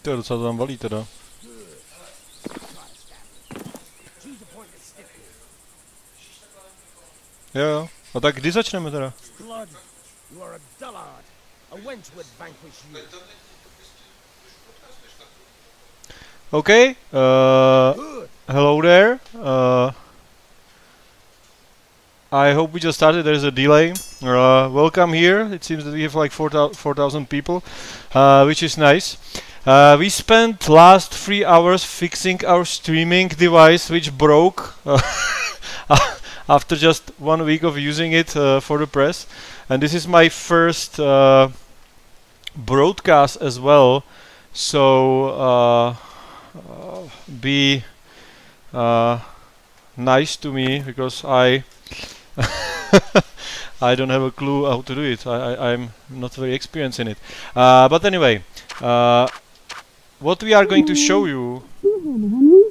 To docela to tam valí teda. Jo. A tak kdy začneme teda? Okay. Hello there. I hope we just started. There's a delay. Welcome here. It seems that we have like 4,000 people, which is nice. We spent last 3 hours fixing our streaming device, which broke after just 1 week of using it for the press. And this is my first broadcast as well. So be nice to me, because I I don't have a clue how to do it. I'm not very experienced in it. But anyway, what we are going to show you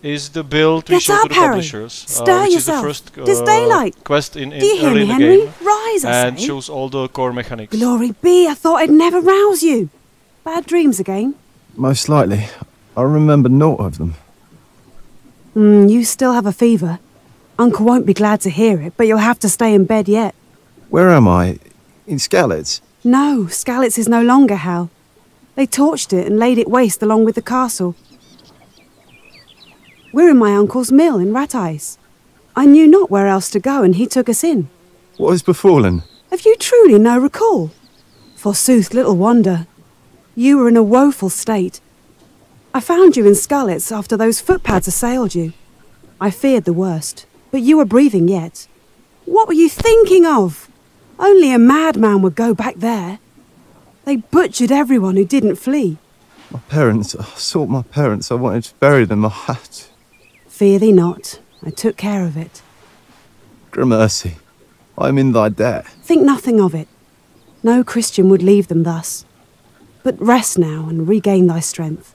is the build we showed to the publishers, which is the first quest in early in the game, and shows all the core mechanics. Glory be, I thought I'd never rouse you. Bad dreams again? Most likely. I remember naught of them. You still have a fever. Uncle won't be glad to hear it, but you'll have to stay in bed yet. Where am I? In Skalitz? No, Skalitz is no longer Hal. They torched it and laid it waste along with the castle. We're in my uncle's mill in Rattais. I knew not where else to go, and he took us in. What has befallen? Have you truly no recall? Forsooth, little wonder. You were in a woeful state. I found you in Skalitz after those footpads assailed you. I feared the worst, but you were breathing yet. What were you thinking of? Only a madman would go back there. They butchered everyone who didn't flee. My parents, I sought my parents. I wanted to bury them. I had to. Fear thee not. I took care of it. Gramercy, I am in thy debt. Think nothing of it. No Christian would leave them thus. But rest now and regain thy strength.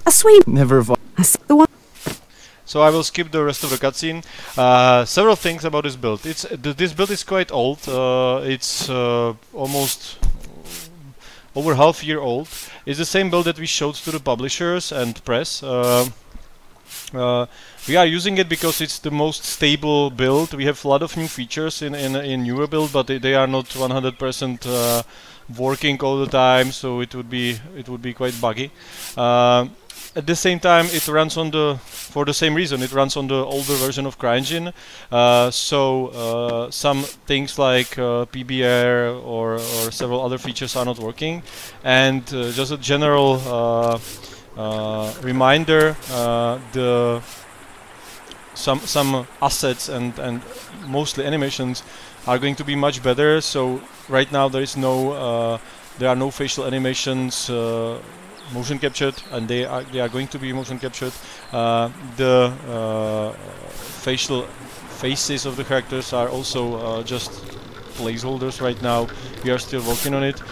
A sweet. Never have I. The one. So I will skip the rest of the cutscene. Several things about this build. This build is quite old. It's almost over half year old. It's the same build that we showed to the publishers and press. We are using it because it's the most stable build. We have a lot of new features in newer build, but they are not 100% working all the time, so it would be quite buggy. At the same time, it runs on for the same reason, it runs on the older version of CryEngine. So some things like PBR or several other features are not working. And just a general reminder, some assets and mostly animations are going to be much better. So right now there are no facial animations motion captured, and they are going to be motion captured. The faces of the characters are also just placeholders right now. We are still working on it.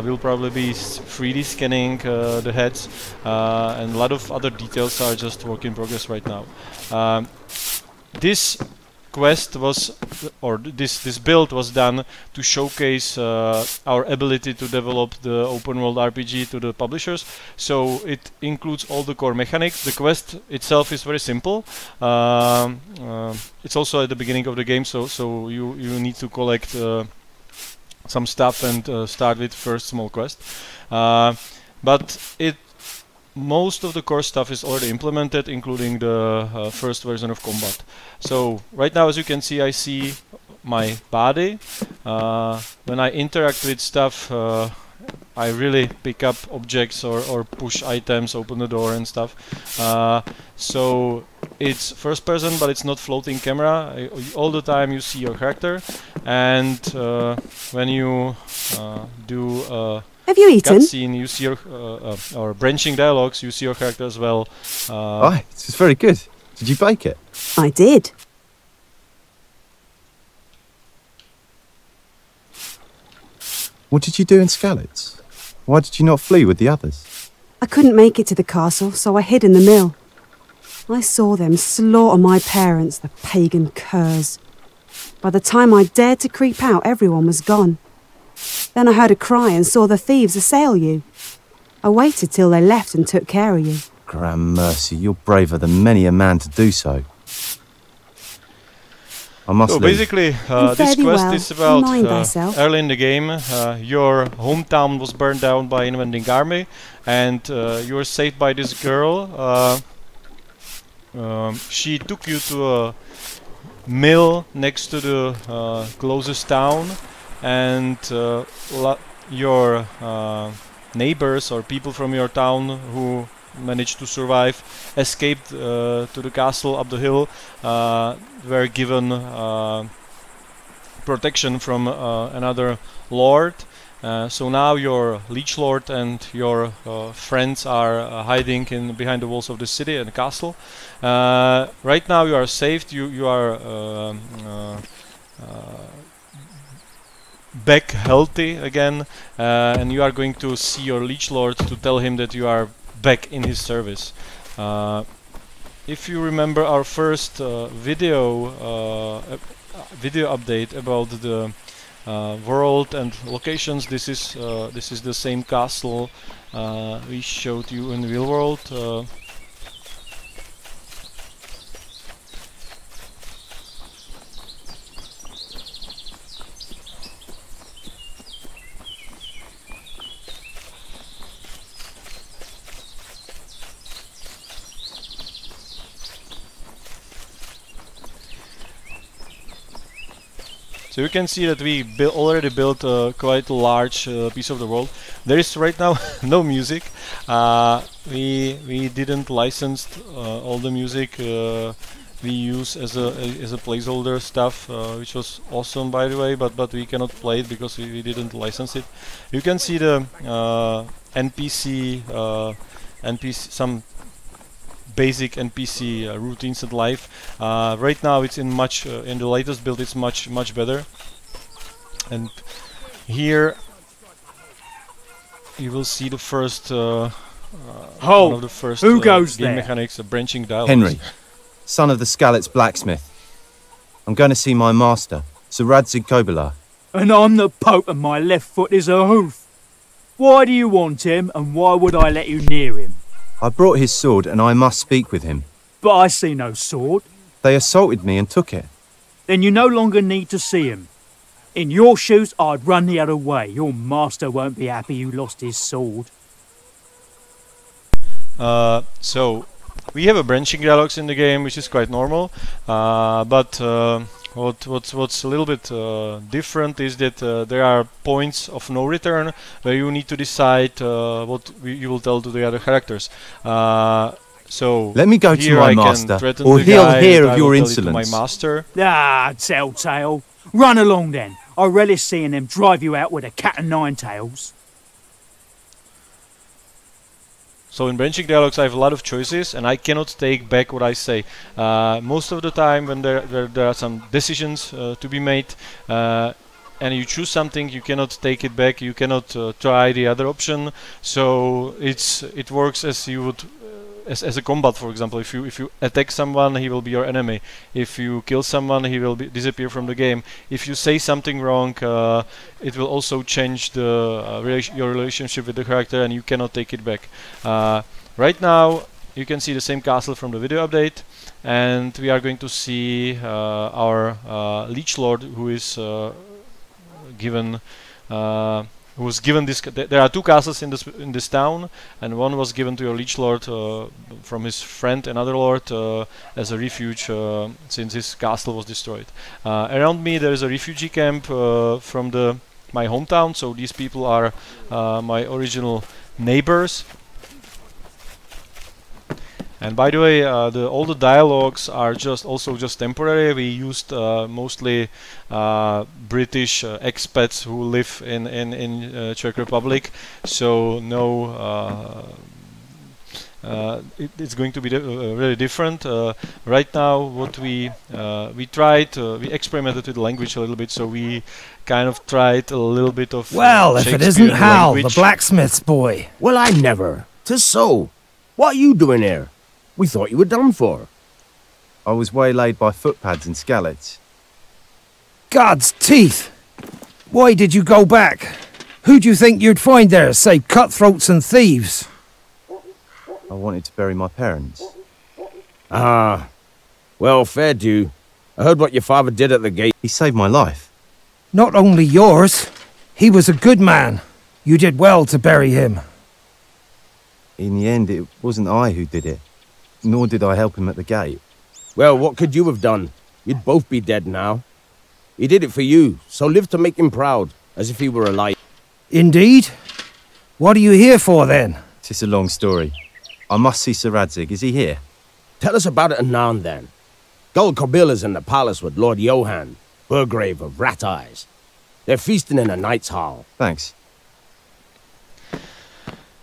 We'll probably be 3D scanning the heads, and a lot of other details are just work in progress right now. This quest was, or this build was done to showcase our ability to develop the open world RPG to the publishers. So it includes all the core mechanics. The quest itself is very simple. It's also at the beginning of the game, so you need to collect some stuff and start with first small quest. But most of the core stuff is already implemented, including the first version of combat. So right now, as you can see, I see my body. When I interact with stuff, I really pick up objects or push items, open the door and stuff. So it's first person, but it's not floating camera. All the time you see your character, and when you do have you eaten? Cutscene, you see your or branching dialogues, you see your character as well. Right, this is very good. Did you bake it? I did. What did you do in Skalitz? Why did you not flee with the others? I couldn't make it to the castle, so I hid in the mill. I saw them slaughter my parents, the pagan curs. By the time I dared to creep out, everyone was gone. Then I heard a cry and saw the thieves assail you. I waited till they left and took care of you. Grand mercy, you're braver than many a man to do so. I must So leave. basically, Fare this thee quest well. is about Mind thyself. early in the game. Your hometown was burned down by invading army, and you were saved by this girl. She took you to a mill next to the closest town, and your neighbors or people from your town who managed to survive escaped to the castle up the hill, were given protection from another lord. So now your liege lord and your friends are hiding behind the walls of the city and the castle. Right now you are saved. You are back healthy again, and you are going to see your liege lord to tell him that you are back in his service. If you remember our first video update about the world and locations, this is the same castle we showed you in real world. So you can see that we already built quite a large piece of the world. There is right now no music. We didn't license all the music we use as a placeholder stuff, which was awesome by the way, but we cannot play it because we didn't license it. You can see the NPC some basic NPC routines and life. Right now it's in the latest build it's much better. And here you will see the first one of the first who goes game there? mechanics, branching dialogues. Henry, son of the Skalitz blacksmith. I'm going to see my master, C.O.R.E. And I'm the Pope and my left foot is a hoof. Why do you want him and why would I let you near him? I brought his sword and I must speak with him. But I see no sword. They assaulted me and took it. Then you no longer need to see him. In your shoes, I'd run the other way. Your master won't be happy you lost his sword. So we have a branching dialogues in the game, which is quite normal. But what's a little bit different is that there are points of no return where you need to decide what you will tell to the other characters. So let me go to my master, or he'll hear of your insolence. My master. Ah, telltale. Run along then. I relish seeing them drive you out with a cat and nine tails. So in branching dialogues I have a lot of choices and I cannot take back what I say. Most of the time when there are some decisions to be made and you choose something, you cannot take it back, you cannot try the other option. So it works as you would as a combat, for example. If you attack someone, he will be your enemy. If you kill someone, he will disappear from the game. If you say something wrong, it will also change your relationship with the character, and you cannot take it back. Right now, you can see the same castle from the video update, and we are going to see our liege lord, who is given. Who was given this? There are two castles in this town, and one was given to your liege lord from his friend, another lord, as a refuge since his castle was destroyed. Around me there is a refugee camp from my hometown, so these people are my original neighbors. And by the way, all the dialogues are also just temporary. We used mostly British expats who live in Czech Republic, so no, it's going to be really different. Right now, what we experimented with the language a little bit, so we kind of tried a little bit of well, if it isn't Hal, the language. blacksmith's boy. Well, I never. 'Tis so. What are you doing here? We thought you were done for. I was waylaid by footpads in Skalitz. God's teeth! Why did you go back? Who do you think you'd find there, save cutthroats and thieves? I wanted to bury my parents. Ah, well, fair due. I heard what your father did at the gate. He saved my life. Not only yours. He was a good man. You did well to bury him. In the end, it wasn't I who did it. Nor did I help him at the gate. Well, what could you have done? You'd both be dead now. He did it for you, so live to make him proud, as if he were alive. Indeed? What are you here for, then? It's a long story. I must see Sir Radzig. Is he here? Tell us about it anon, then. Gul Kobila's in the palace with Lord Johan, Burgrave of Rat Eyes. They're feasting in a knight's hall. Thanks.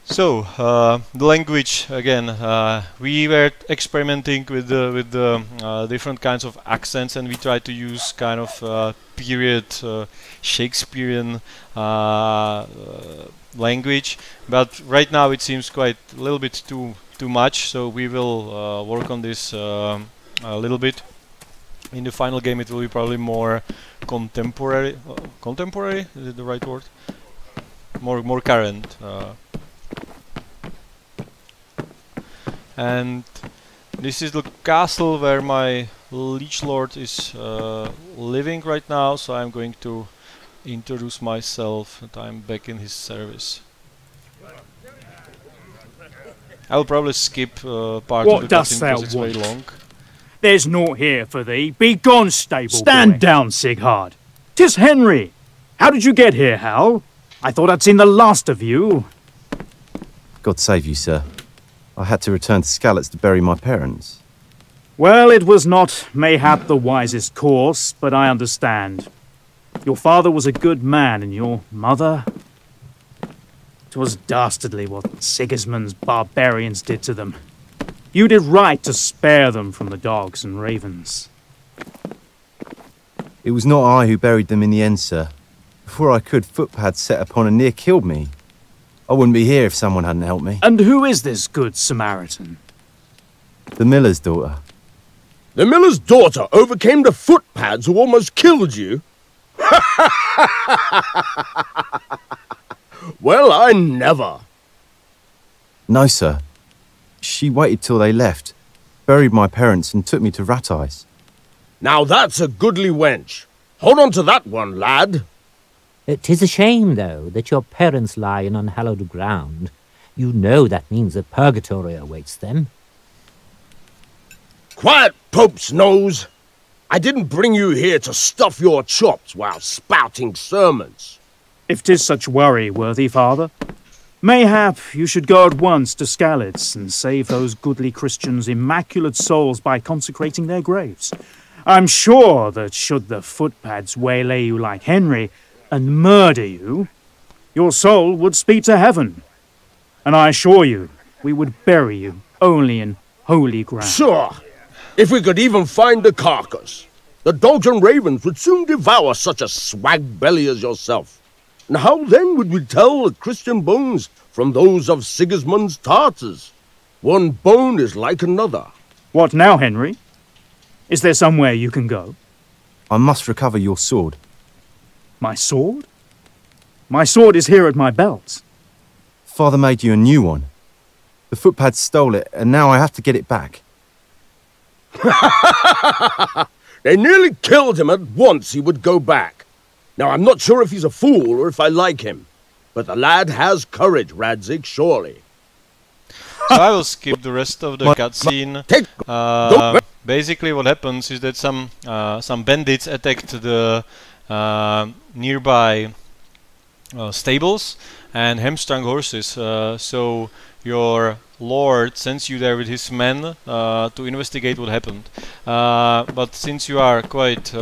So the language again. We were experimenting with the different kinds of accents, and we tried to use kind of period Shakespearean language. But right now it seems quite a little bit too much. So we will work on this a little bit. In the final game, it will be probably more contemporary. Contemporary, is it the right word? More current. And this is the castle where my liege lord is living right now, so I'm going to introduce myself that I'm back in his service. I'll probably skip part of the cutscene because it's very long. There's naught here for thee. Be gone, stable Stand down, Sighard. 'Tis Henry. How did you get here, Hal? I thought I'd seen the last of you. God save you, sir. I had to return to Skalitz to bury my parents. Well, it was not mayhap the wisest course, but I understand. Your father was a good man, and your mother... 'Twas dastardly what Sigismund's barbarians did to them. You did right to spare them from the dogs and ravens. It was not I who buried them in the end, sir. Before I could, footpads set upon and near killed me. I wouldn't be here if someone hadn't helped me. And who is this good Samaritan? The miller's daughter. The miller's daughter overcame the footpads who almost killed you? Well, I never. No, sir. She waited till they left, buried my parents and took me to Rat Eyes. Now that's a goodly wench. Hold on to that one, lad. 'Tis a shame, though, that your parents lie in unhallowed ground. You know that means a purgatory awaits them. Quiet, Pope's nose! I didn't bring you here to stuff your chops while spouting sermons. If 'tis such worry, worthy father, mayhap you should go at once to Skalitz and save those goodly Christians' immaculate souls by consecrating their graves. I'm sure that should the footpads waylay you like Henry and murder you, your soul would speak to heaven. And I assure you, we would bury you only in holy ground. Sure, if we could even find the carcass. The dogs and ravens would soon devour such a swag belly as yourself. And how then would we tell the Christian bones from those of Sigismund's Tartars? One bone is like another. What now, Henry? Is there somewhere you can go? I must recover your sword. My sword? My sword is here at my belt. Father made you a new one. The footpads stole it, and now I have to get it back. They nearly killed him at once he would go back. Now, I'm not sure if he's a fool or if I like him. But the lad has courage, Radzig, surely. So I will skip the rest of the cutscene. Basically what happens is that some bandits attacked the nearby stables and hamstrung horses. So your lord sends you there with his men to investigate what happened. But since you are quite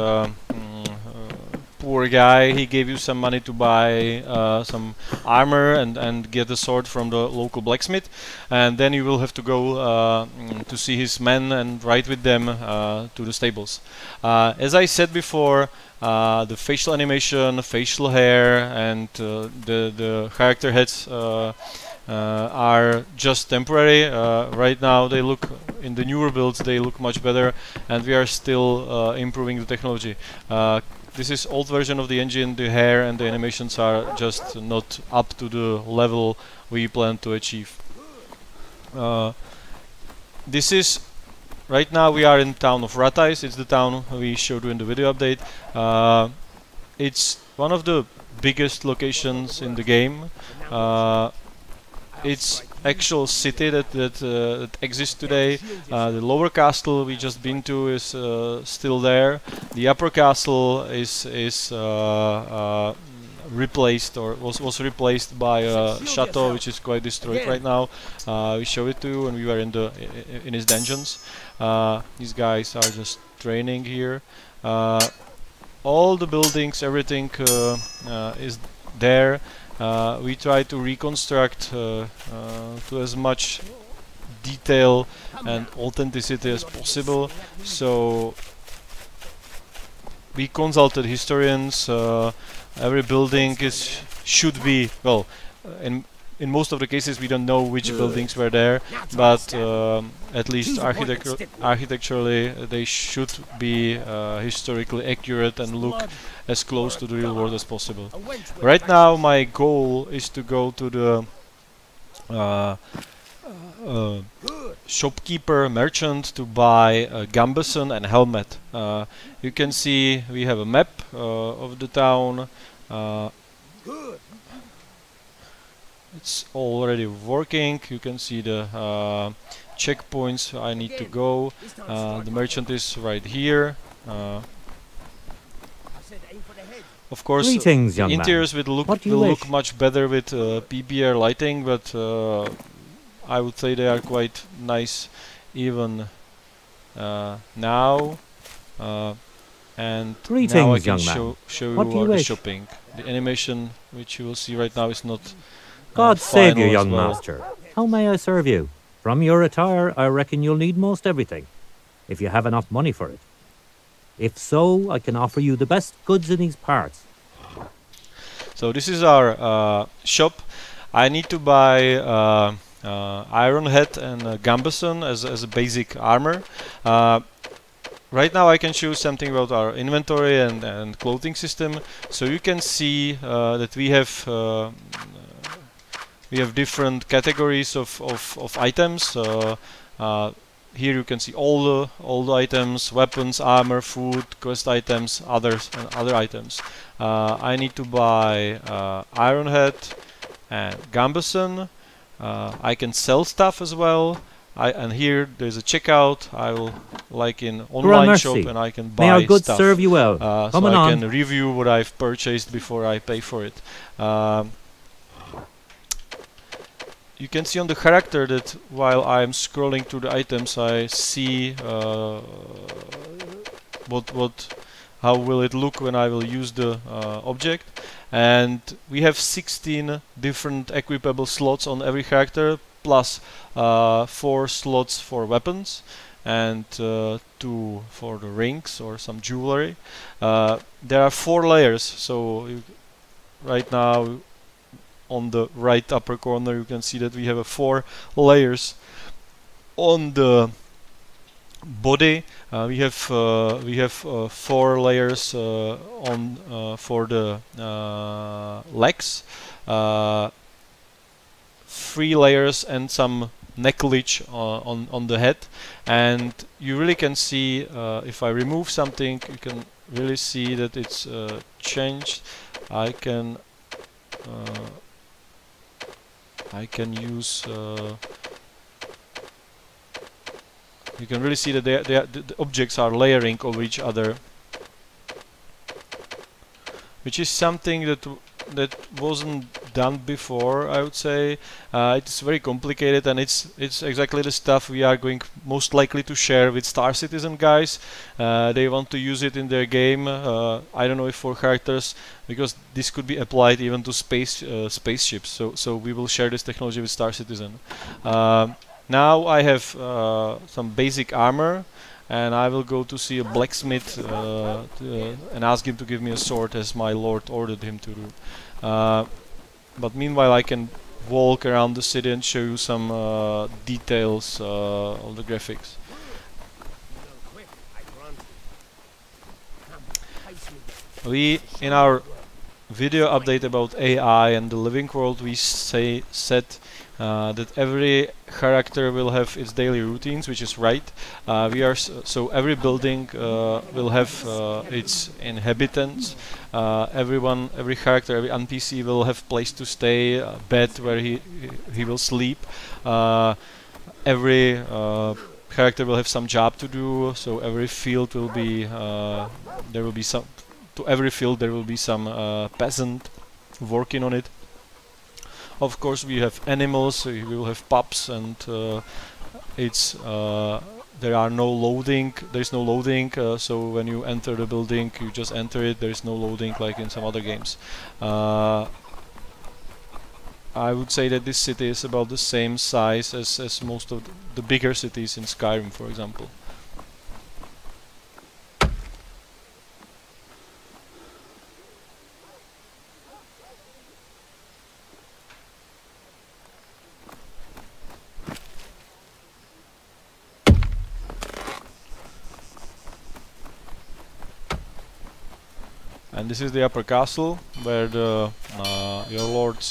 poor guy, he gave you some money to buy some armor and get a sword from the local blacksmith, and then you will have to go to see his men and ride with them to the stables. As I said before, the facial animation, facial hair, and the character heads are just temporary. Right now they look, in the newer builds they look much better, and we are still improving the technology. this is old version of the engine. The hair and the animations are just not up to the level we plan to achieve. This is right now we are in town of Ratais. It's the town we showed you in the video update. It's one of the biggest locations in the game. It's actual city that exists today. The lower castle we just been to is still there. The upper castle is replaced, or was replaced by a chateau which is quite destroyed right now. We show it to you when we were in his dungeons. These guys are just training here. All the buildings, everything is there. We try to reconstruct to as much detail and authenticity as possible. So we consulted historians. Every building should be, well, in most of the cases we don't know which buildings were there, but at least architecturally they should be historically accurate and look as close to the real world as possible. Right now my goal is to go to the shopkeeper, merchant, to buy a gambeson and helmet. You can see we have a map of the town. It's already working. You can see the checkpoints I need to go. The merchant is right here. Of course, Greetings, young interiors man. will look much better with PBR lighting, but I would say they are quite nice even now. And Greetings, now I can young man. show What do you you the wish? shopping. The animation which you will see right now is not God save you, final as young well. master. How may I serve you? From your attire, I reckon you'll need most everything, if you have enough money for it. If so, I can offer you the best goods in these parts. So this is our shop. I need to buy iron head and gambeson as a basic armor. Right now I can show something about our inventory and clothing system. So you can see that we have different categories of items. Here you can see all the items: weapons, armor, food, quest items, other items. I need to buy iron head and gambeson. I can sell stuff as well. And here there's a checkout. I will, like in online shop, and I can buy May our goods stuff. serve you well. So I can review what I've purchased before I pay for it. You can see on the character that while I'm scrolling through the items, I see how will it look when I will use the object. And we have 16 different equipable slots on every character, plus 4 slots for weapons and 2 for the rings or some jewelry. There are 4 layers, so right now on the right upper corner you can see that we have 4 layers on the body. We have 4 layers on for the legs, 3 layers and some necklace on the head, and you really can see if I remove something, you can really see that it's changed. I can use. You can really see that the objects are layering over each other, which is something that wasn't done before, I would say. It's very complicated, and it's exactly the stuff we are going most likely to share with Star Citizen guys. They want to use it in their game. I don't know if for characters, because this could be applied even to spaceships. So we will share this technology with Star Citizen. Now I have some basic armor, and I will go to see a blacksmith and ask him to give me a sword, as my lord ordered him to do. But meanwhile I can walk around the city and show you some details of the graphics. we in our video update about AI and the living world, we said that every character will have its daily routines, which is right. So every building will have its inhabitants. Every character, every NPC will have place to stay, a bed where he will sleep. Every character will have some job to do. So every field will be there will be some. To every field there will be some peasant working on it. Of course, we have animals. So we will have pups, and there are no loading. There is no loading. So when you enter the building, you just enter it. There is no loading like in some other games. I would say that this city is about the same size as most of the bigger cities in Skyrim, for example. And this is the upper castle, where your lord's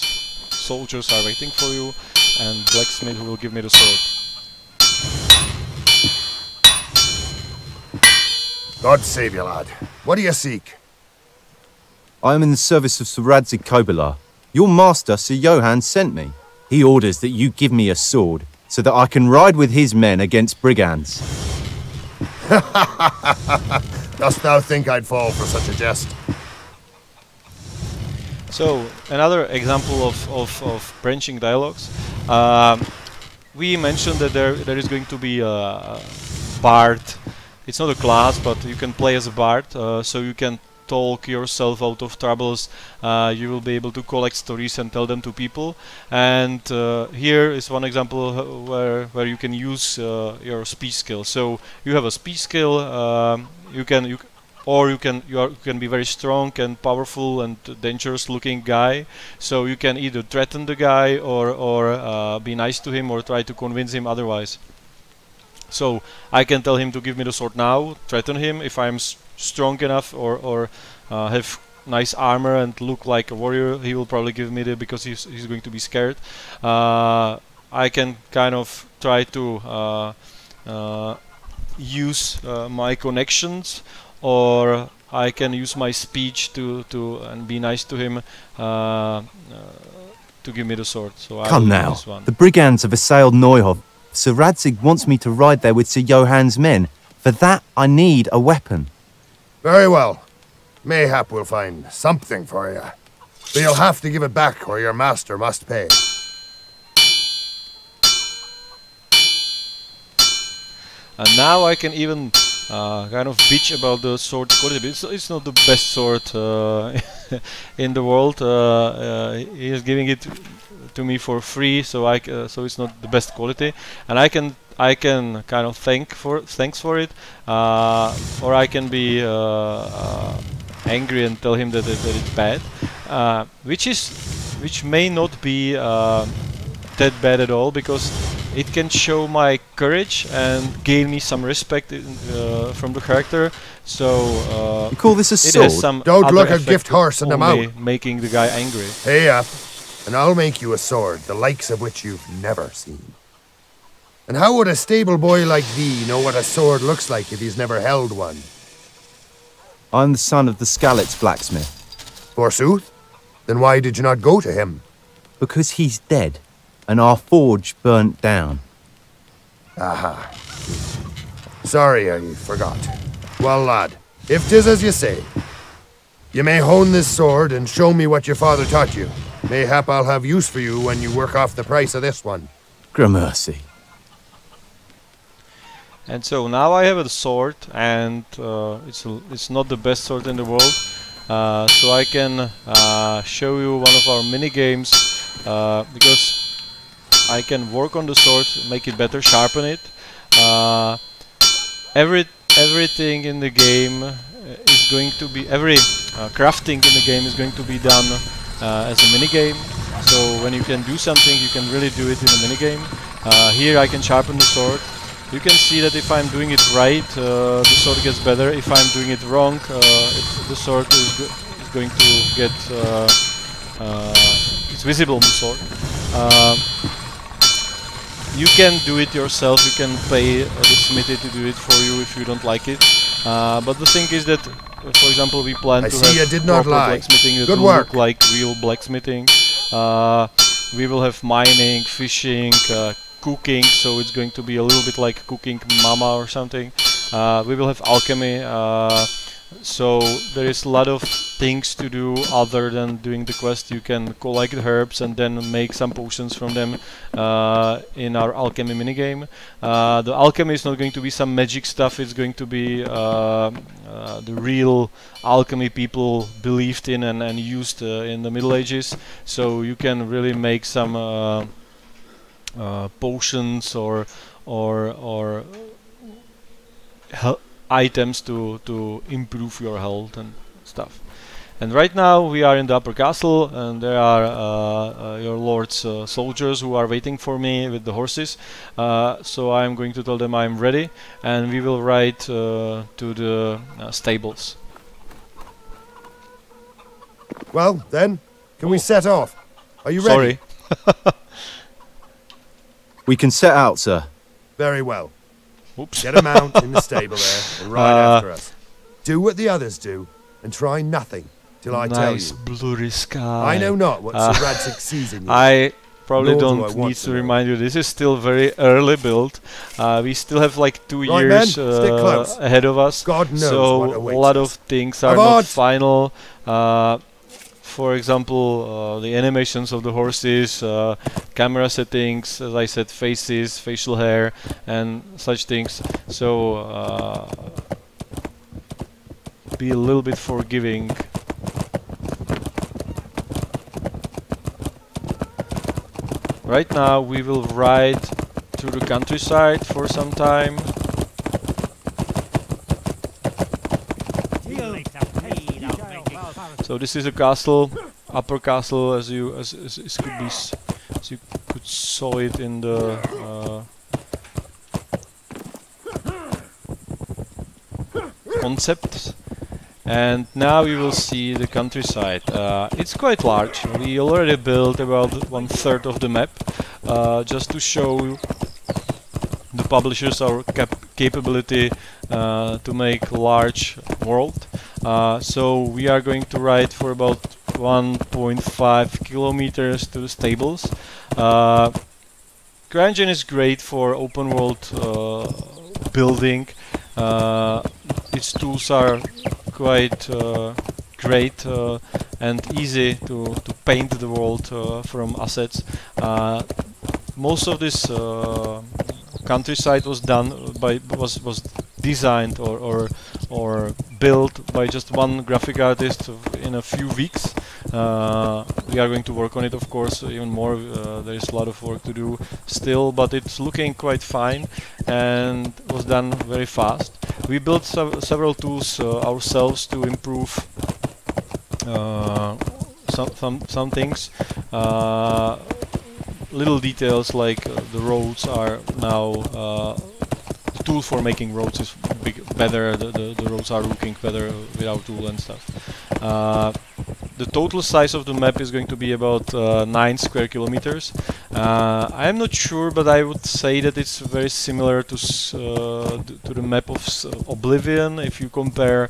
soldiers are waiting for you, and blacksmith who will give me the sword. God save you, lad. What do you seek? I am in the service of Sir Radzig Kobyla. Your master, Sir Johann, sent me. He orders that you give me a sword, so that I can ride with his men against brigands. Dost thou think I'd fall for such a jest? So, another example of branching dialogues. We mentioned that there is going to be a bard. It's not a class, but you can play as a bard, so you can talk yourself out of troubles. You will be able to collect stories and tell them to people. And here is one example where you can use your speech skill. So you have a speech skill. You can be very strong and powerful and dangerous looking guy. So you can either threaten the guy or be nice to him or try to convince him otherwise. So I can tell him to give me the sword now, threaten him. If I'm strong enough or have nice armor and look like a warrior, he will probably give me the, because he's going to be scared. I can kind of try to use my connections, or I can use my speech to and be nice to him to give me the sword. So Come now, the brigands have assailed Neuhof. Sir Radzig wants me to ride there with Sir Johann's men. For that, I need a weapon. Very well. Mayhap we'll find something for you. But you'll have to give it back, or your master must pay. And now I can even kind of bitch about the sword quality. It's not the best sword in the world. He is giving it to me for free, so so it's not the best quality, and I can kind of thanks for it, or I can be angry and tell him that it's bad, which may not be that bad at all, because it can show my courage and gain me some respect from the character. So you call this a sword? It has some Don't look a gift horse in the mouth, making the guy angry. Pay up, and I'll make you a sword, the likes of which you've never seen. And how would a stable boy like thee know what a sword looks like if he's never held one? I'm the son of the Skalitz blacksmith. Forsooth? Then why did you not go to him? Because he's dead, and our forge burnt down. Aha. Sorry, I forgot. Well, lad, if 'tis as you say, you may hone this sword and show me what your father taught you. Mayhap I'll have use for you when you work off the price of this one. Gramercy. And so now I have a sword, and it's not the best sword in the world. So I can show you one of our mini games, because I can work on the sword, make it better, sharpen it. Everything in the game is going to be crafting in the game is going to be done as a mini game. So when you can do something, you can really do it in a mini game. Here I can sharpen the sword. you can see that if I'm doing it right, the sword gets better. If I'm doing it wrong, the sword is going to get it's visible on the sword. You can do it yourself. You can pay the smithy to do it for you if you don't like it. But the thing is that, for example, we plan to have proper blacksmithing that will look like real blacksmithing. We will have mining, fishing, cooking, so it's going to be a little bit like cooking mama or something. We will have alchemy, so there is a lot of things to do other than doing the quest. You can collect herbs and then make some potions from them in our alchemy minigame. The alchemy is not going to be some magic stuff, it's going to be the real alchemy people believed in and used in the Middle Ages. So you can really make some potions or items to improve your health and stuff. And right now we are in the upper castle, and there are your lord's soldiers who are waiting for me with the horses. So I'm going to tell them I'm ready, and we will ride to the stables. Well, then, can we set off? Are you ready? Sorry. We can set out, sir. Very well. Oops. Get a mount in the stable there and ride after us. Do what the others do and try nothing till I tell you. Nice blurry sky. I know not what Sir Radzig sees in you. I probably Nor do I don't want need to to know. remind you, this is still very early build. We still have like 2 Right, years men, stick close. ahead of us. God knows so what a awaits lot us. of things are not final. For example, the animations of the horses, camera settings, as I said, faces, facial hair, and such things. So be a little bit forgiving. Right now we will ride through the countryside for some time. So this is a castle, upper castle, as you could saw it in the concept. And now you will see the countryside. It's quite large. We already built about 1/3 of the map, just to show the publishers our capability to make large world. So we are going to ride for about 1.5 kilometers to the stables. CryEngine is great for open world building. Its tools are quite great and easy to paint the world from assets. Most of this countryside was done by was designed or built by just one graphic artist in a few weeks. We are going to work on it, of course, even more. There is a lot of work to do still, but it's looking quite fine and was done very fast. We built several tools ourselves to improve some things. Little details like the roads are now the tool for making roads is better. The roads are looking better without tool and stuff. The total size of the map is going to be about 9 square kilometers. I am not sure, but I would say that it's very similar to the map of Oblivion. If you compare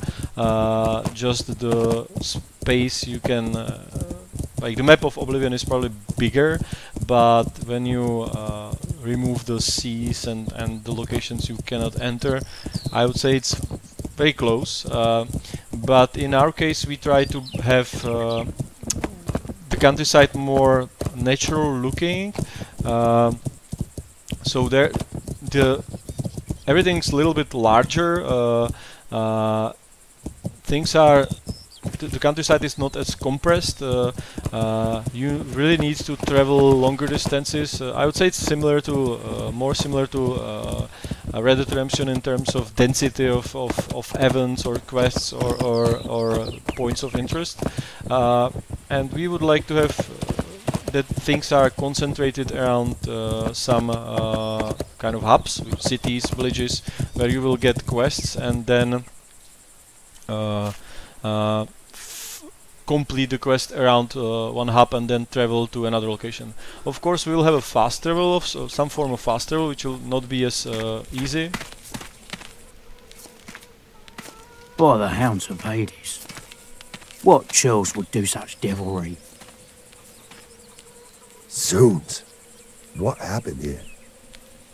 just the space, you can like the map of Oblivion is probably bigger, but when you remove the seas and the locations you cannot enter, I would say it's very close. But in our case, we try to have the countryside more natural looking. So there, everything's a little bit larger. Things are. The countryside is not as compressed. You really need to travel longer distances. I would say it's similar to, more similar to Red Dead Redemption in terms of density of events or quests or points of interest. And we would like to have that things are concentrated around some kind of hubs, cities, villages, where you will get quests and then complete the quest around one hub and then travel to another location. Of course, we will have a fast travel, of some form of fast travel, which will not be as easy. By the hounds of Hades, what churls would do such devilry? Zoons! What happened here?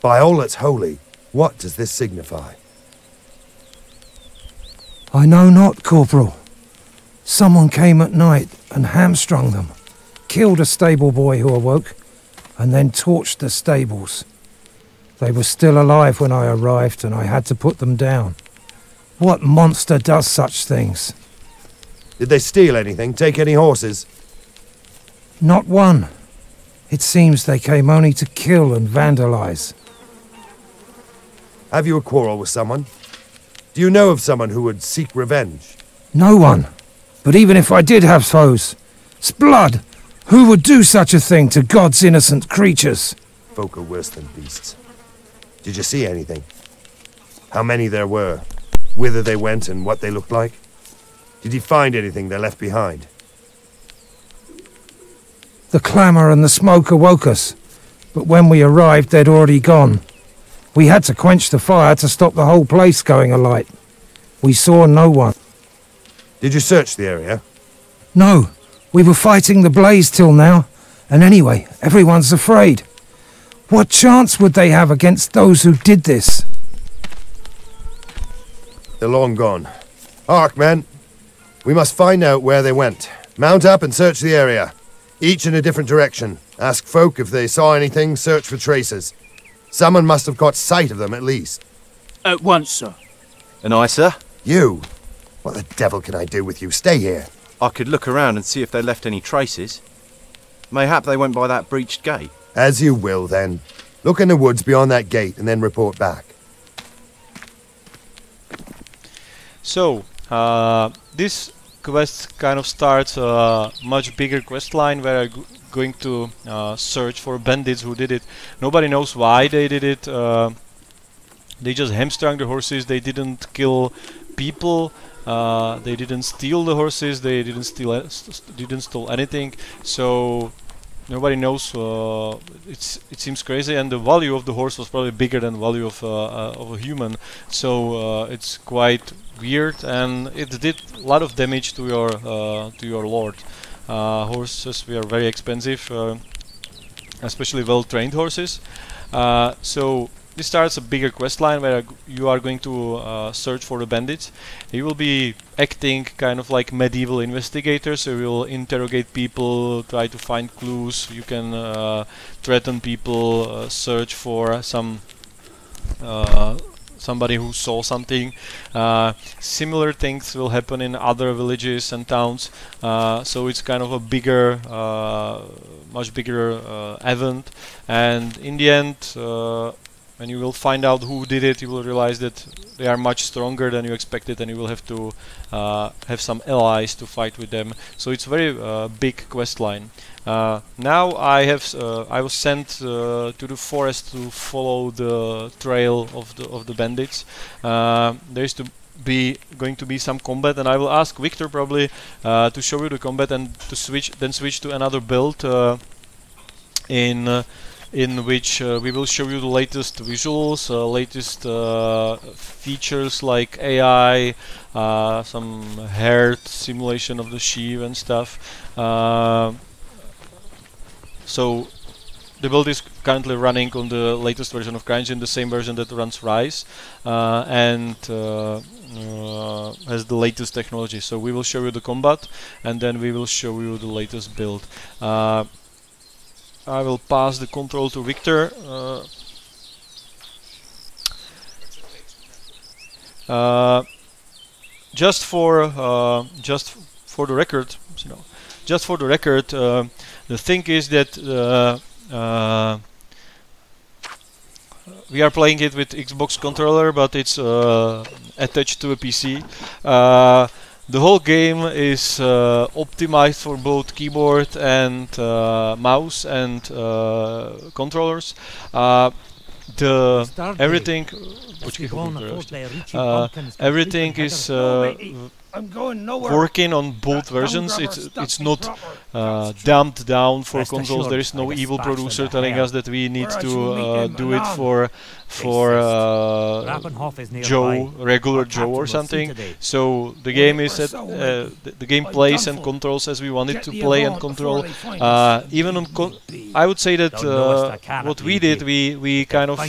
By all that's holy, what does this signify? I know not, Corporal. Someone came at night and hamstrung them, killed a stable boy who awoke, and then torched the stables. They were still alive when I arrived, and I had to put them down. What monster does such things? Did they steal anything? Take any horses? Not one. It seems they came only to kill and vandalize. Have you a quarrel with someone? Do you know of someone who would seek revenge? No one. But even if I did have foes, Sblood, who would do such a thing to God's innocent creatures? Folk are worse than beasts. Did you see anything? How many there were? Whither they went and what they looked like? Did you find anything they left behind? The clamour and the smoke awoke us, but when we arrived they'd already gone. We had to quench the fire to stop the whole place going alight. We saw no one. Did you search the area? No, we were fighting the blaze till now, and anyway, everyone's afraid. What chance would they have against those who did this? They're long gone. Hark, men. We must find out where they went. Mount up and search the area. Each in a different direction. Ask folk if they saw anything, search for traces. Someone must have caught sight of them at least. At once, sir. And I, sir? You? What the devil can I do with you? Stay here. I could look around and see if they left any traces. Mayhap they went by that breached gate. As you will, then. Look in the woods beyond that gate and then report back. So, this quest kind of starts a much bigger quest line where I'm going to search for bandits who did it. Nobody knows why they did it. They just hamstrung the horses. They didn't kill people. They didn't steal the horses. They didn't steal anything. So nobody knows. It seems crazy, and the value of the horse was probably bigger than the value of a human. So it's quite weird, and it did a lot of damage to your lord. Horses were very expensive, especially well-trained horses. So this starts a bigger quest line where you are going to search for the bandits. You will be acting kind of like medieval investigators, so you will interrogate people, try to find clues. You can threaten people, search for somebody who saw something. Similar things will happen in other villages and towns, so it's kind of a bigger, much bigger event, and in the end, when you will find out who did it, you will realize that they are much stronger than you expected, and you will have to have some allies to fight with them. So it's a very big quest line. Now I was sent to the forest to follow the trail of the bandits. There is going to be some combat, and I will ask Victor probably to show you the combat and to switch to another build in which we will show you the latest visuals, latest features like AI, some heart simulation of the sheep and stuff. So the build is currently running on the latest version of CryEngine, the same version that runs Rise, and has the latest technology. So we will show you the combat, and then we will show you the latest build. I will pass the control to Victor. Just for the record, the thing is that we are playing it with Xbox controller, but it's attached to a PC. the whole game is optimized for both keyboard and mouse and controllers. Everything everything is working on both versions. It's not dumbed down for consoles. There is no evil producer telling us that we need to do it for Joe, regular Joe or something. So the game is the game plays and controls as we want it to play and control. Even on I would say that what we did, we kind of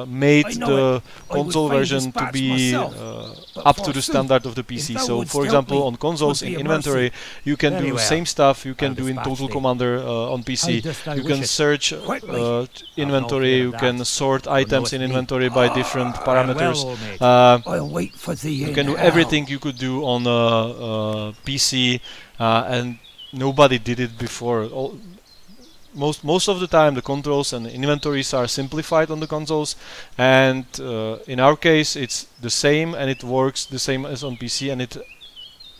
made the console version to be up to the standard of the PC. So for example, on consoles in inventory you can do same stuff you can do in Total Commander on PC. You can search inventory, you can sort items in inventory by different parameters. You can do everything you could do on PC, and nobody did it before. Most of the time the controls and inventories are simplified on the consoles, and in our case it's the same, and it works the same as on PC, and it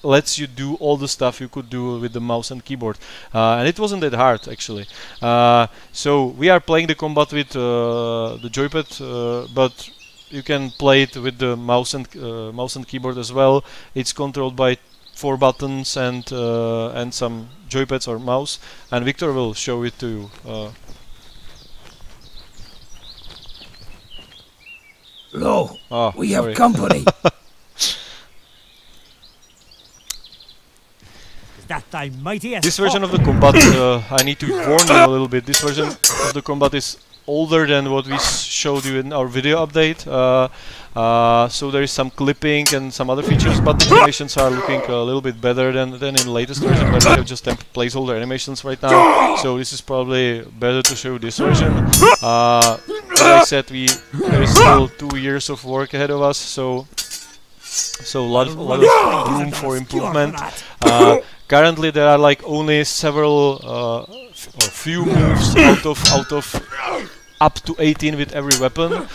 lets you do all the stuff you could do with the mouse and keyboard, and it wasn't that hard actually. So we are playing the combat with the joypad, but you can play it with the mouse and keyboard as well. It's controlled by 4 buttons and some joypads or mouse, and Victor will show it to you. Lo, we have company. This version of the combat, I need to warn you a little bit. This version of the combat is older than what we showed you in our video update. So there is some clipping and some other features, but the animations are looking a little bit better than in the latest version, where we have just placeholder animations right now. So this is probably better to show this version. As I said, there is still 2 years of work ahead of us, so a lot of room for improvement. Currently there are like only several or few moves out of up to 18 with every weapon,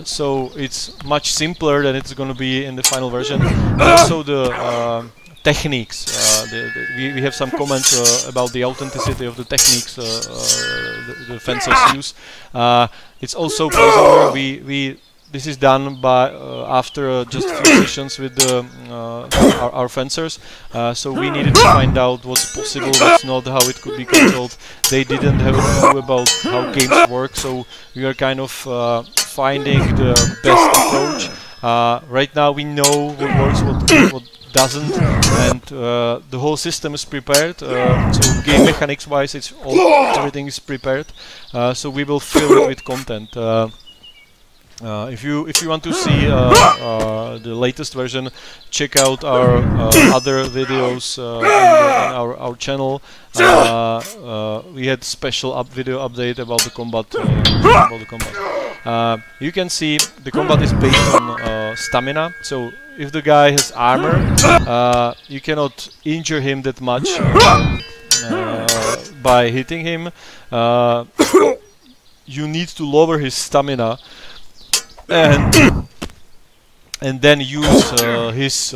so it's much simpler than it's going to be in the final version. Also the techniques, we have some comments about the authenticity of the techniques the fencers use. It's also placeholder. This is done by after just a few sessions with our fencers, so we needed to find out what's possible, what's not, how it could be controlled. They didn't have a clue about how games work, so we are kind of finding the best approach. Right now we know what works, what doesn't, and the whole system is prepared. So game mechanics wise, everything is prepared. So we will fill it with content. If you want to see the latest version, check out our other videos in our channel. We had special video update about the combat. You can see the combat is based on stamina. So if the guy has armor, you cannot injure him that much by hitting him. You need to lower his stamina and then use his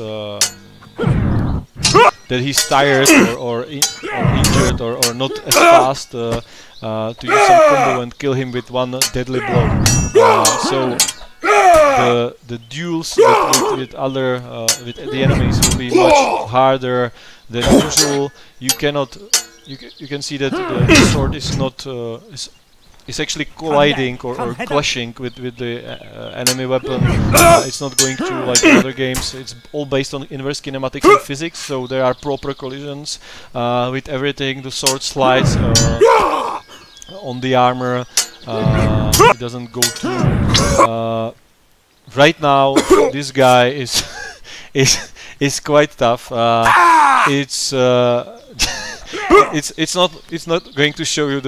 that he's tired or injured or not as fast, to use some combo and kill him with one deadly blow. So the duels with the enemies will be much harder than usual. You cannot. You can see that the sword is not. Is actually colliding or clashing with the enemy weapon. It's not going through like in other games. It's all based on inverse kinematics and physics, so there are proper collisions with everything. The sword slides on the armor. It doesn't go through. Right now, this guy is quite tough. It's not going to show you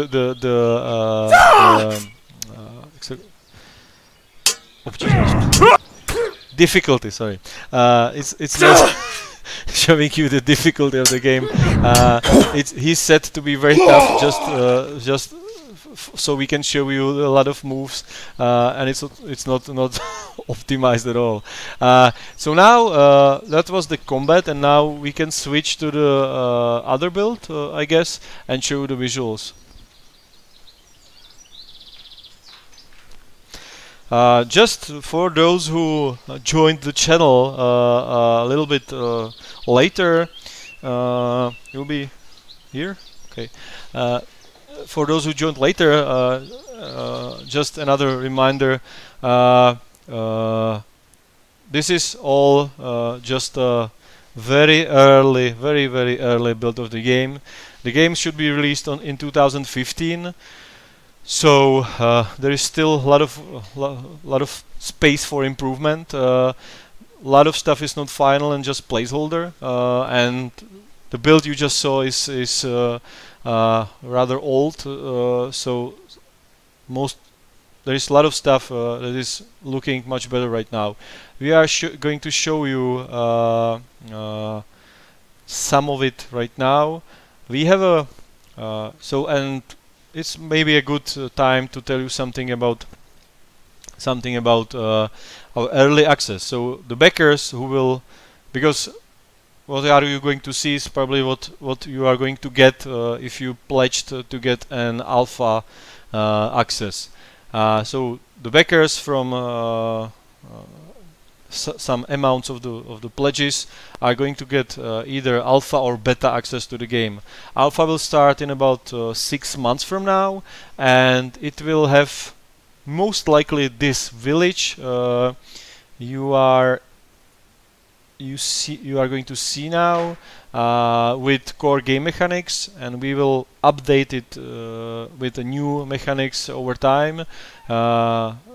difficulty. Sorry, it's not showing you the difficulty of the game. He's set to be very tough, just so we can show you a lot of moves, and it's not optimized at all. So now that was the combat, and now we can switch to the other build, I guess, and show the visuals. Just for those who joined the channel a little bit later, you'll be here. Okay. For those who joined later, just another reminder. This is all just a very early, very early build of the game. The game should be released in 2015. So there is still a lot of space for improvement. A lot of stuff is not final and just placeholder. And the build you just saw is rather old. So there is a lot of stuff that is looking much better right now. We are going to show you some of it right now. We have a and it's maybe a good time to tell you something about our early access. So the backers who will, because what are you going to see is probably what you are going to get if you pledged to get an alpha access. So the backers from some amounts of the pledges are going to get either alpha or beta access to the game. Alpha will start in about 6 months from now, and it will have most likely this village you are going to see now with core game mechanics, and we will update it with the new mechanics over time.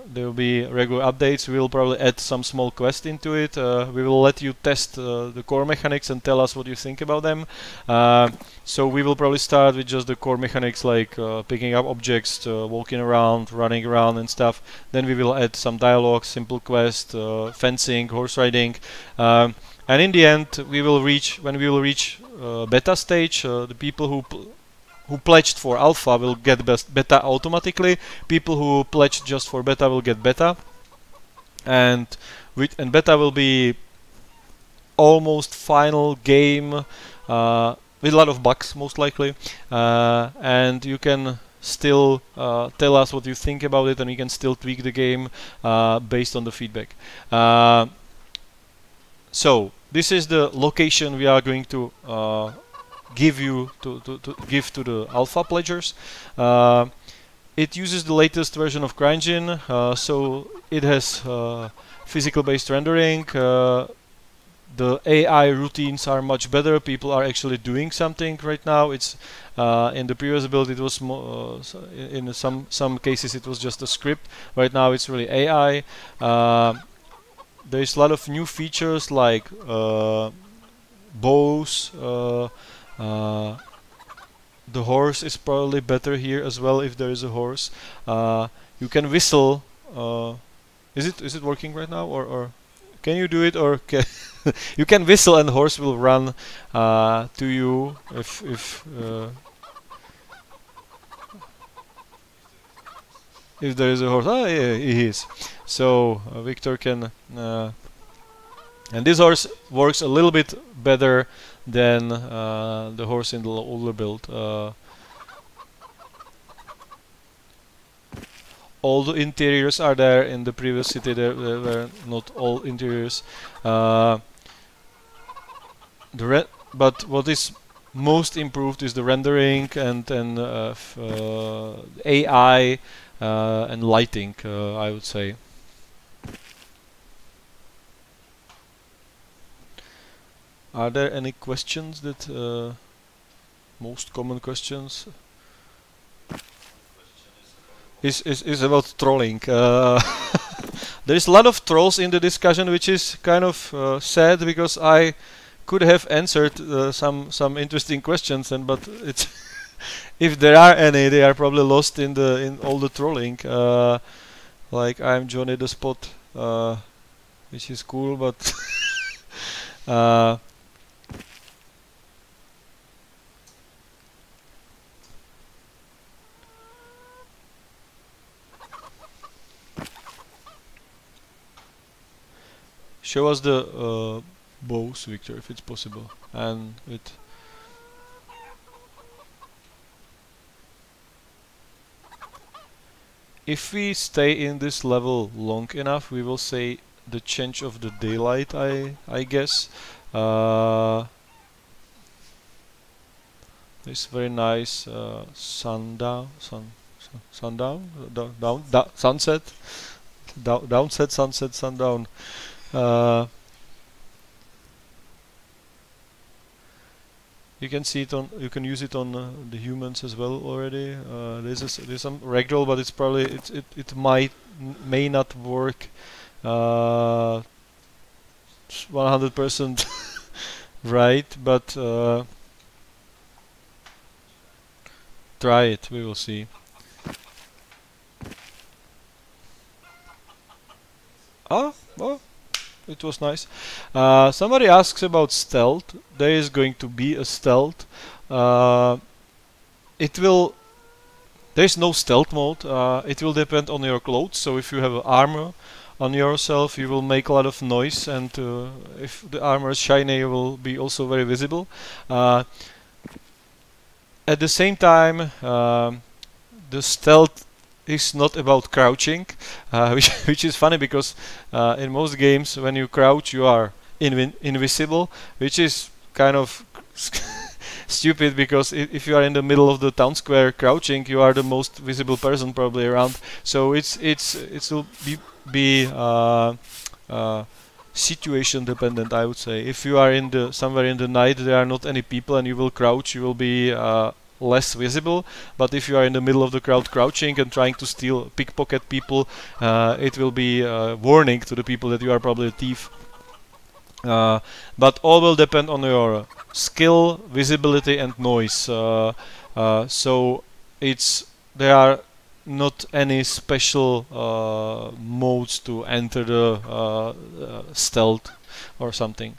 There will be regular updates. We will probably add some small quest into it. We will let you test the core mechanics and tell us what you think about them. So we will probably start with just the core mechanics, like picking up objects, walking around, running around and stuff. Then we will add some dialogue, simple quest, fencing, horse riding. And in the end, when we will reach beta stage, the people who pledged for alpha will get beta automatically. People who pledged just for beta will get beta, and beta will be almost final game with a lot of bugs, most likely. And you can still tell us what you think about it, and you can still tweak the game based on the feedback. So this is the location we are going to give to the alpha pledgers. It uses the latest version of CryEngine, so it has physical based rendering. The AI routines are much better. People are actually doing something right now. It's in the previous build it was in some cases it was just a script. Right now it's really AI. There's a lot of new features like bows. The horse is probably better here as well if there is a horse. You can whistle. Is it working right now, or can you do it, or you can whistle and the horse will run to you if there is a horse. Ah, yeah, he is. So Victor can, and this horse works a little bit better than the horse in the older build. All the interiors are there. In the previous city there were not all interiors. But what is most improved is the rendering and AI and lighting, I would say. Are there any questions that most common questions? Is about trolling. There is a lot of trolls in the discussion, which is kind of sad, because I could have answered some interesting questions, but it's if there are any, they are probably lost in all the trolling. Like I'm Johnny the Spot, which is cool, but show us the bows, Victor, if it's possible, and with. If we stay in this level long enough, we will say the change of the daylight. I guess. This very nice sundown, sundown, sunset, downset, sunset, sundown. You can see it on. You can use it on the humans as well already. There's some ragdoll, but it's probably it may not work 100% right, but. Try it, we will see. Oh, it was nice. Somebody asks about stealth. There is going to be a stealth. It will. There's no stealth mode. It will depend on your clothes. So if you have armor on yourself, you will make a lot of noise, and if the armor is shiny, you will be also very visible. At the same time, the stealth is not about crouching, which is funny because in most games when you crouch you are invisible, which is kind of stupid because if you are in the middle of the town square crouching, you are the most visible person probably around. So it will be situation dependent, I would say. If you are in somewhere in the night, there are not any people, and you will crouch, you will be less visible. But if you are in the middle of the crowd crouching and trying to pickpocket people, it will be a warning to the people that you are probably a thief. But all will depend on your skill, visibility, and noise. So there are not any special modes to enter the stealth or something.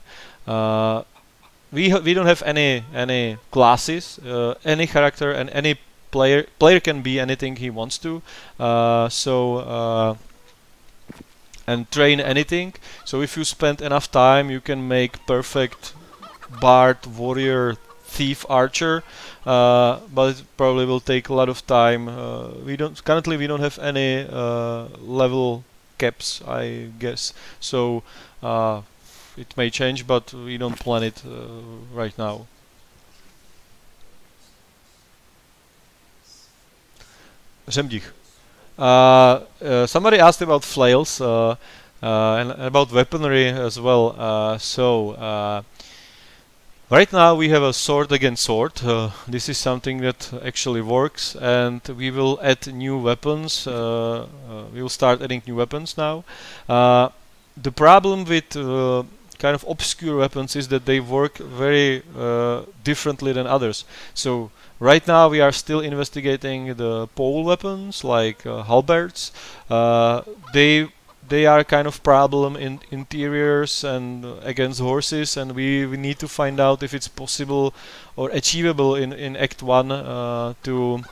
We don't have any classes. Any character and any player can be anything he wants to. And train anything. So if you spend enough time, you can make perfect bard, warrior, thief, archer. But it probably will take a lot of time. Currently we don't have any level caps, I guess. So it may change, but we don't plan it right now. Zemdich. Somebody asked about flails and about weaponry as well. Right now we have a sword against sword. This is something that actually works, and we will add new weapons. We will start adding new weapons now. The problem with kind of obscure weapons is that they work very differently than others. So right now we are still investigating the pole weapons like halberds. They are kind of problem in interiors and against horses, and we need to find out if it's possible or achievable in Act 1 to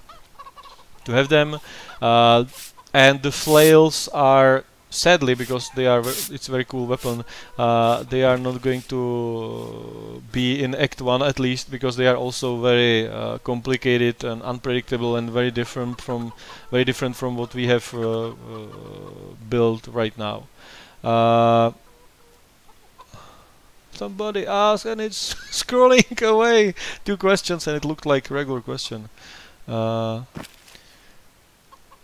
have them. And the flails are, sadly, because it's a very cool weapon, they are not going to be in Act 1 at least, because they are also very complicated and unpredictable and very different from what we have built right now. Somebody asked, and it's scrolling away. 2 questions, and it looked like a regular question. A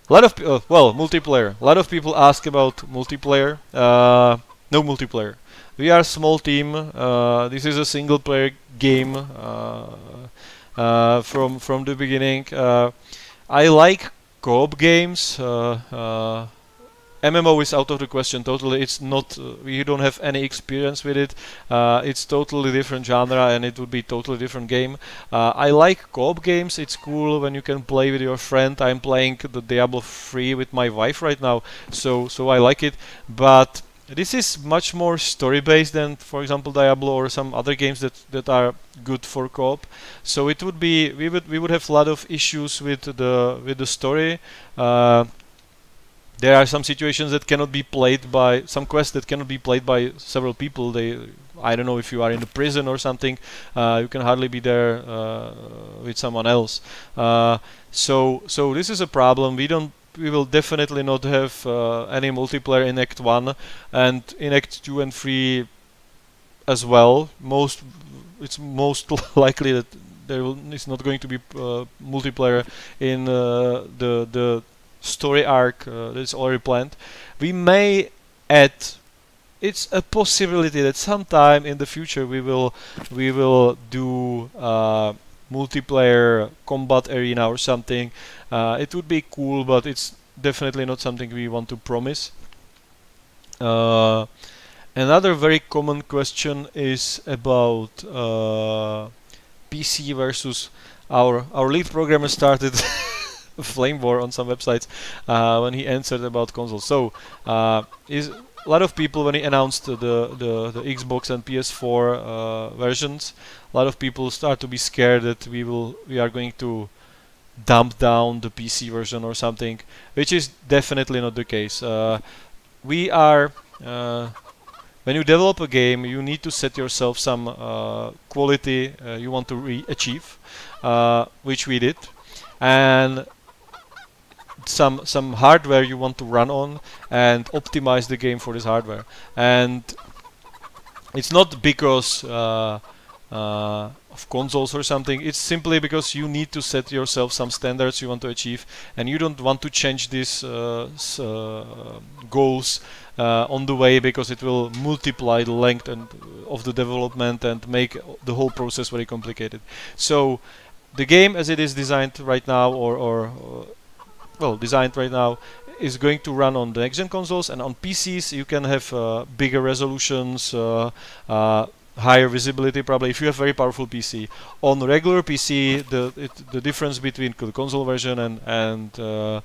lot of multiplayer. A lot of people ask about multiplayer. No multiplayer. We are a small team. This is a single-player game from the beginning. I like co-op games. MMO is out of the question totally. It's not. We don't have any experience with it. It's totally different genre, and it would be totally different game. I like co-op games. It's cool when you can play with your friend. I'm playing the Diablo 3 with my wife right now, so I like it. But this is much more story-based than, for example, Diablo or some other games that are good for co-op. So it would be we would have a lot of issues with the story. there are some situations that cannot be played by some quests that cannot be played by several people. I don't know, if you are in a prison or something, you can hardly be there with someone else. So this is a problem. We will definitely not have any multiplayer in Act 1, and in Act 2 and 3 as well. It's most likely that it's not going to be multiplayer in the story arc that's already planned. We may add. It's a possibility that sometime in the future we will do multiplayer combat arena or something. It would be cool, but it's definitely not something we want to promise. Another very common question is about PC versus our lead programmer started a flame war on some websites when he answered about consoles. So is a lot of people, when he announced the Xbox and PS4 versions, a lot of people start to be scared that we are going to dump down the PC version or something, which is definitely not the case. We are when you develop a game, you need to set yourself some quality you want to achieve, which we did, and some hardware you want to run on, and optimize the game for this hardware. And it's not because of consoles or something. It's simply because you need to set yourself some standards you want to achieve, and you don't want to change these goals on the way, because it will multiply the length of the development and make the whole process very complicated. So the game as it is designed right now, designed right now, is going to run on the next-gen consoles, and on PCs you can have bigger resolutions, higher visibility probably if you have very powerful PC. On regular PC, the difference between the console version and the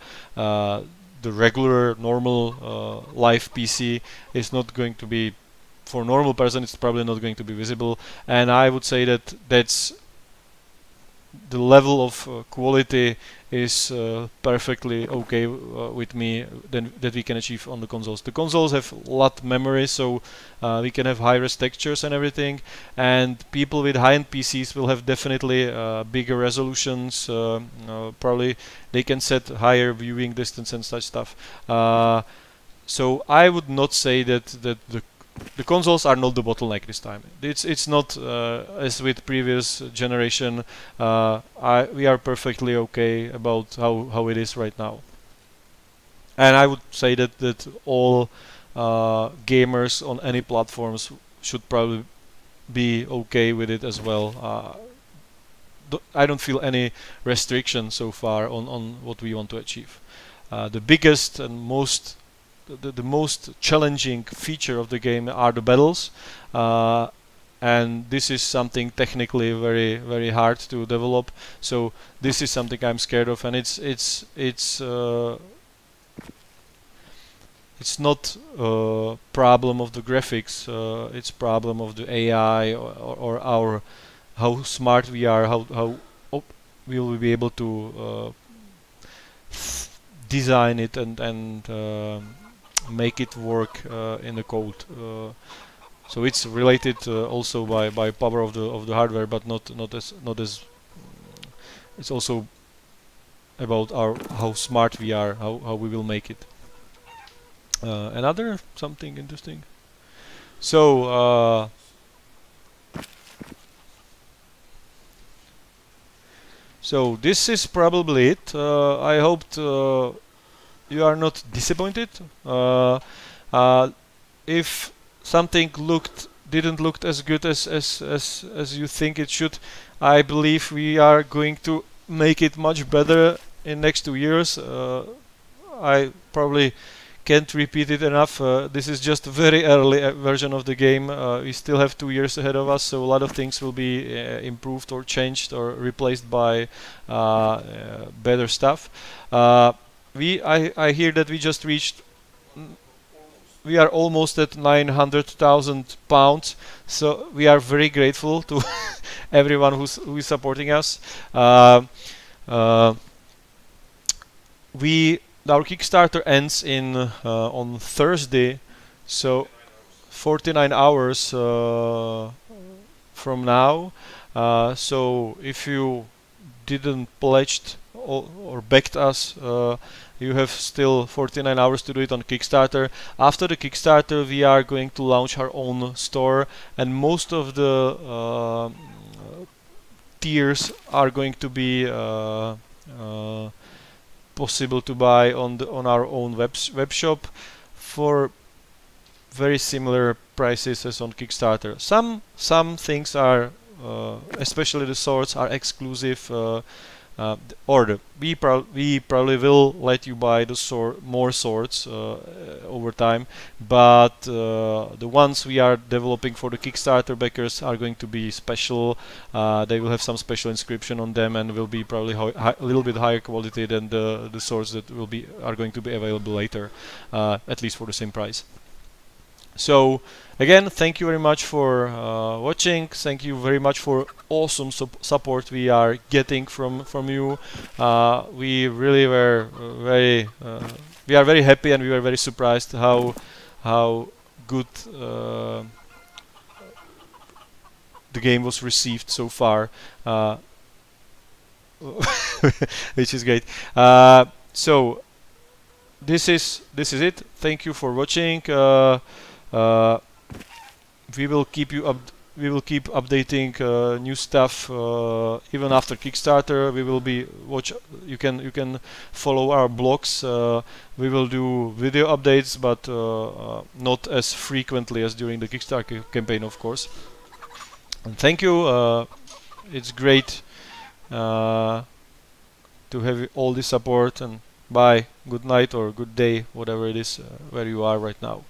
regular normal live PC is not going to be, for a normal person it's probably not going to be visible, and I would say that that's the level of quality is perfectly okay with me that we can achieve on the consoles. The consoles have a lot memory, so we can have high-res textures and everything, and people with high-end PCs will have definitely bigger resolutions. Probably they can set higher viewing distance and such stuff. So I would not say that the consoles are not the bottleneck this time. It's not as with previous generation. We are perfectly okay about how it is right now. And I would say that all gamers on any platforms should probably be okay with it as well. I don't feel any restriction so far on what we want to achieve. The biggest and most challenging feature of the game are the battles, and this is something technically very, very hard to develop. So this is something I'm scared of, and it's not a problem of the graphics. It's problem of the AI or how smart we are, how we will be able to design it and make it work in the code. So it's related also by power of the hardware, but not as it's also about how smart we are, how we will make it. Another something interesting. So so this is probably it. I hoped you are not disappointed. If something didn't look as good as you think it should, I believe we are going to make it much better in next 2 years. I probably can't repeat it enough. This is just a very early version of the game. We still have 2 years ahead of us, so a lot of things will be improved or changed or replaced by better stuff. I hear that we just reached. We are almost at 900,000 pounds, so we are very grateful to everyone who is supporting us. We our Kickstarter ends in on Thursday, so 49 hours from now. So if you didn't pledged or backed us, you have still 49 hours to do it on Kickstarter. After the Kickstarter, we are going to launch our own store, and most of the tiers are going to be possible to buy on our own web shop for very similar prices as on Kickstarter. Some things are, especially the swords, are exclusive. We probably will let you buy the more swords over time, but the ones we are developing for the Kickstarter backers are going to be special. They will have some special inscription on them and will be probably a little bit higher quality than the swords that are going to be available later, at least for the same price. So again, thank you very much for watching. Thank you very much for awesome support we are getting from you. We really were we are very happy, and we were very surprised how good the game was received so far, which is great. So this is it. Thank you for watching. We will keep updating new stuff even after Kickstarter. We will be you can follow our blogs. We will do video updates, but not as frequently as during the Kickstarter campaign, of course. And thank you. It's great to have all this support, and bye, good night or good day, whatever it is where you are right now.